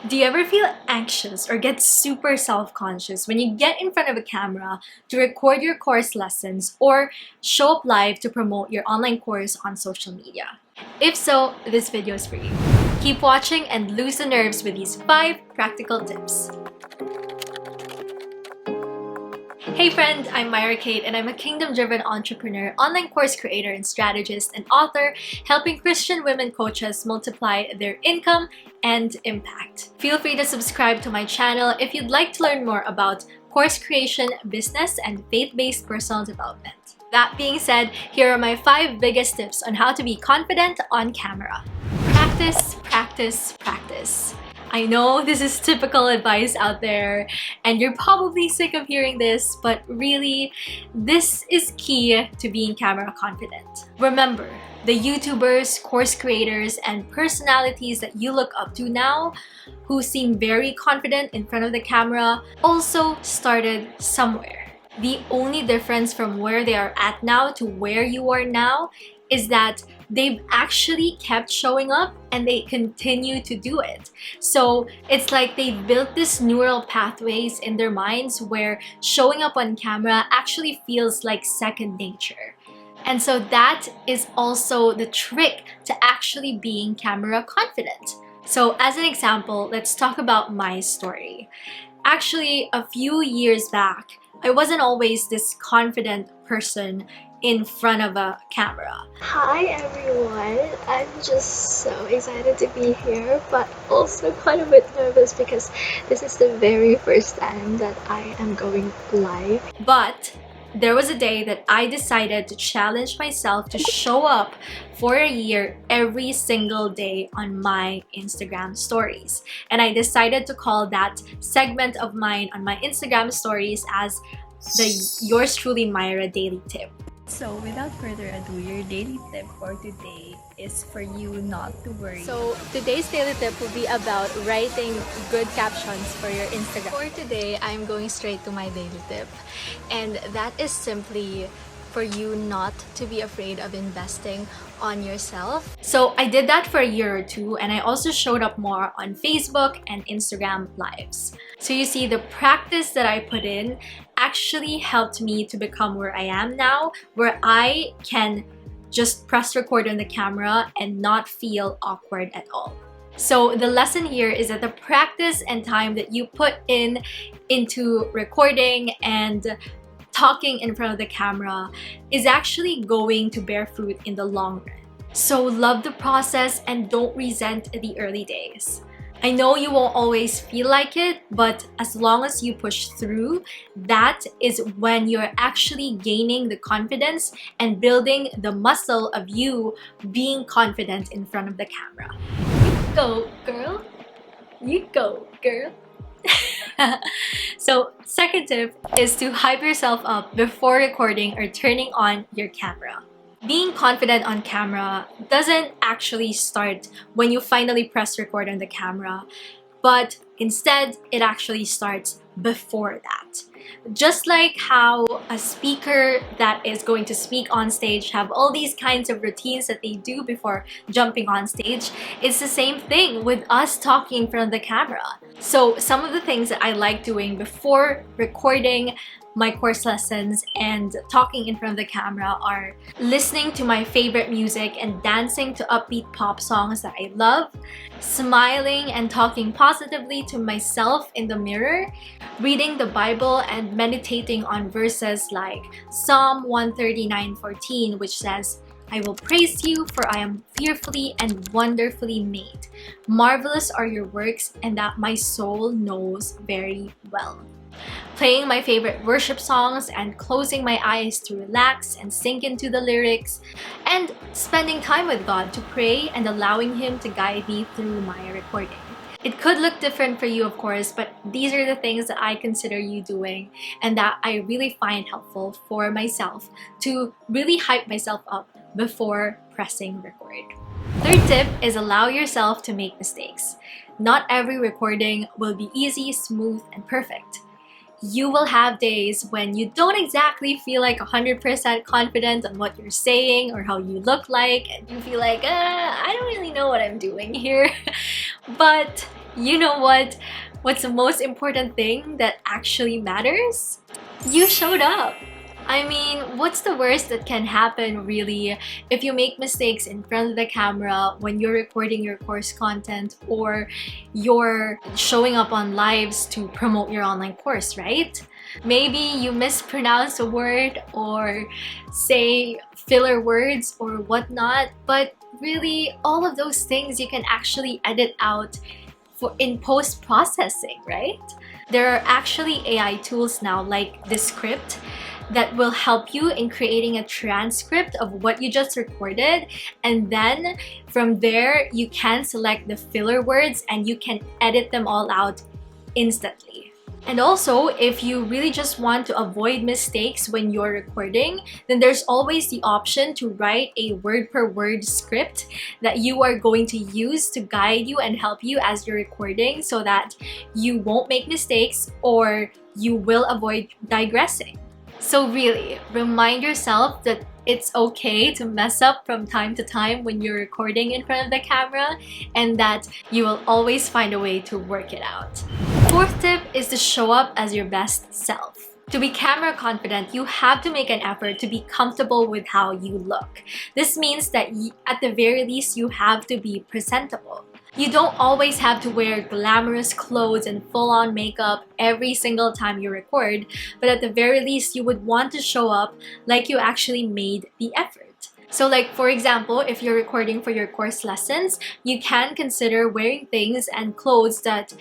Do you ever feel anxious or get super self-conscious when you get in front of a camera to record your course lessons or show up live to promote your online course on social media? If so, this video is for you. Keep watching and lose the nerves with these 5 practical tips. Hey friend, I'm Myrra Kate and I'm a kingdom-driven entrepreneur, online course creator and strategist and author, helping Christian women coaches multiply their income and impact. Feel free to subscribe to my channel if you'd like to learn more about course creation, business, and faith-based personal development. That being said, here are my 5 biggest tips on how to be confident on camera. Practice, practice, practice. I know this is typical advice out there and you're probably sick of hearing this, but really, this is key to being camera confident. Remember, the YouTubers, course creators, and personalities that you look up to now who seem very confident in front of the camera also started somewhere. The only difference from where they are at now to where you are now is that they've actually kept showing up and they continue to do it. So it's like they've built this neural pathways in their minds where showing up on camera actually feels like second nature. And so that is also the trick to actually being camera confident. So as an example, let's talk about my story. Actually, a few years back, I wasn't always this confident person in front of a camera. Hi everyone, I'm just so excited to be here, but also quite a bit nervous because this is the very first time that I am going live. But there was a day that I decided to challenge myself to show up for a year every single day on my Instagram stories. And I decided to call that segment of mine on my Instagram stories as the Yours Truly Myrra Daily Tip. So without further ado, your daily tip for today is for you not to worry. So today's daily tip will be about writing good captions for your Instagram. For today, I'm going straight to my daily tip. And that is simply for you not to be afraid of investing on yourself. So I did that for a year or two, and I also showed up more on Facebook and Instagram lives. So you see, the practice that I put in actually helped me to become where I am now, where I can just press record on the camera and not feel awkward at all. So the lesson here is that the practice and time that you put into recording and talking in front of the camera is actually going to bear fruit in the long run. So love the process and don't resent the early days. I know you won't always feel like it, but as long as you push through, that is when you're actually gaining the confidence and building the muscle of you being confident in front of the camera. You go, girl. You go, girl. So, second tip is to hype yourself up before recording or turning on your camera. Being confident on camera doesn't actually start when you finally press record on the camera, but instead it actually starts before that. Just like how a speaker that is going to speak on stage have all these kinds of routines that they do before jumping on stage, it's the same thing with us talking in front of the camera. So some of the things that I like doing before recording my course lessons and talking in front of the camera are listening to my favorite music and dancing to upbeat pop songs that I love, smiling and talking positively to myself in the mirror, reading the Bible and meditating on verses like Psalm 139:14, which says, I will praise you, for I am fearfully and wonderfully made. Marvelous are your works, and that my soul knows very well. Playing my favorite worship songs and closing my eyes to relax and sink into the lyrics, and spending time with God to pray and allowing Him to guide me through my recording. It could look different for you, of course, but these are the things that I consider you doing and that I really find helpful for myself to really hype myself up before pressing record. Third tip is allow yourself to make mistakes. Not every recording will be easy, smooth, and perfect. You will have days when you don't exactly feel like 100% confident on what you're saying or how you look like, and you feel like, I don't really know what I'm doing here. But You know what? What's the most important thing that actually matters? You showed up. I mean, what's the worst that can happen really if you make mistakes in front of the camera when you're recording your course content or you're showing up on lives to promote your online course, right? Maybe you mispronounce a word or say filler words or whatnot, but really all of those things you can actually edit out in post-processing, right? There are actually AI tools now like Descript that will help you in creating a transcript of what you just recorded, and then from there you can select the filler words and you can edit them all out instantly. And also, if you really just want to avoid mistakes when you're recording, then there's always the option to write a word-per-word script that you are going to use to guide you and help you as you're recording so that you won't make mistakes or you will avoid digressing. So really, remind yourself that it's okay to mess up from time to time when you're recording in front of the camera, and that you will always find a way to work it out. Fourth tip is to show up as your best self. To be camera confident, you have to make an effort to be comfortable with how you look. This means that at the very least, you have to be presentable. You don't always have to wear glamorous clothes and full-on makeup every single time you record, but at the very least, you would want to show up like you actually made the effort. So like, for example, if you're recording for your course lessons, you can consider wearing things and clothes that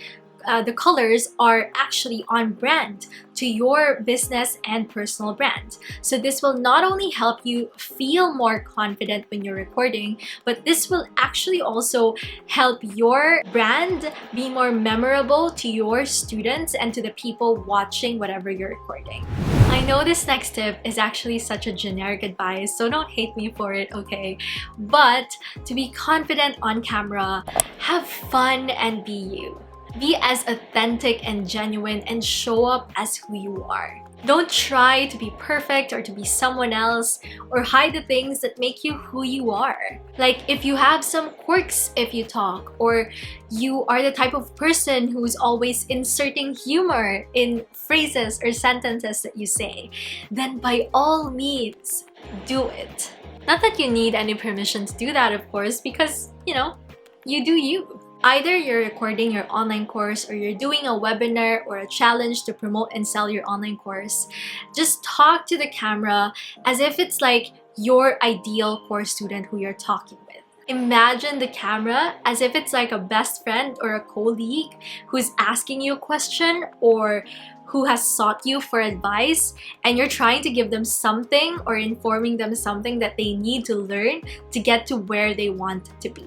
the colors are actually on brand to your business and personal brand. So this will not only help you feel more confident when you're recording, but this will actually also help your brand be more memorable to your students and to the people watching whatever you're recording. I know this next tip is actually such a generic advice, so don't hate me for it, okay? But to be confident on camera, have fun and be you. Be as authentic and genuine and show up as who you are. Don't try to be perfect or to be someone else or hide the things that make you who you are. Like if you have some quirks if you talk, or you are the type of person who's always inserting humor in phrases or sentences that you say, then by all means, do it. Not that you need any permission to do that, of course, because, you know, you do you. Either you're recording your online course or you're doing a webinar or a challenge to promote and sell your online course, just talk to the camera as if it's like your ideal course student who you're talking with. Imagine the camera as if it's like a best friend or a colleague who's asking you a question or who has sought you for advice, and you're trying to give them something or informing them something that they need to learn to get to where they want to be.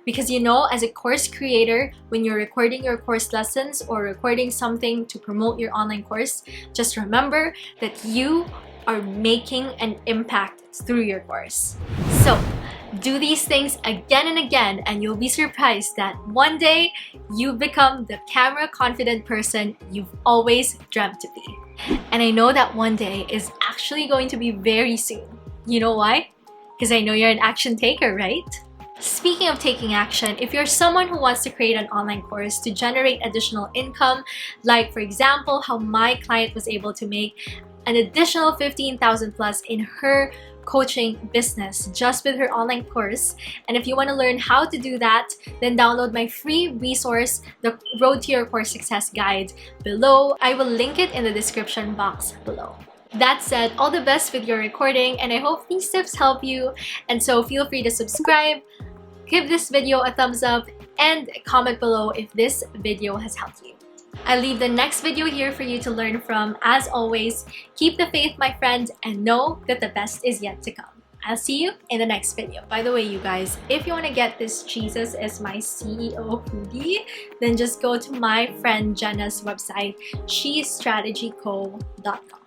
Because you know, as a course creator, when you're recording your course lessons or recording something to promote your online course, just remember that you are making an impact through your course. So, do these things again and again, and you'll be surprised that one day you become the camera confident person you've always dreamt to be. And I know that one day is actually going to be very soon. You know why? Because I know you're an action taker, right? Speaking of taking action, if you're someone who wants to create an online course to generate additional income, like for example, how my client was able to make an additional 15,000 plus in her coaching business just with her online course, and if you want to learn how to do that, then download my free resource, the Road to Your Course Success Guide, below. I will link it in the description box below. That said, all the best with your recording, and I hope these tips help you, and so feel free to subscribe, give this video a thumbs up, and comment below if this video has helped you. I leave the next video here for you to learn from. As always, keep the faith, my friend, and know that the best is yet to come. I'll see you in the next video. By the way, you guys, if you want to get this Jesus is my CEO hoodie, then just go to my friend Jenna's website, shestrategyco.com.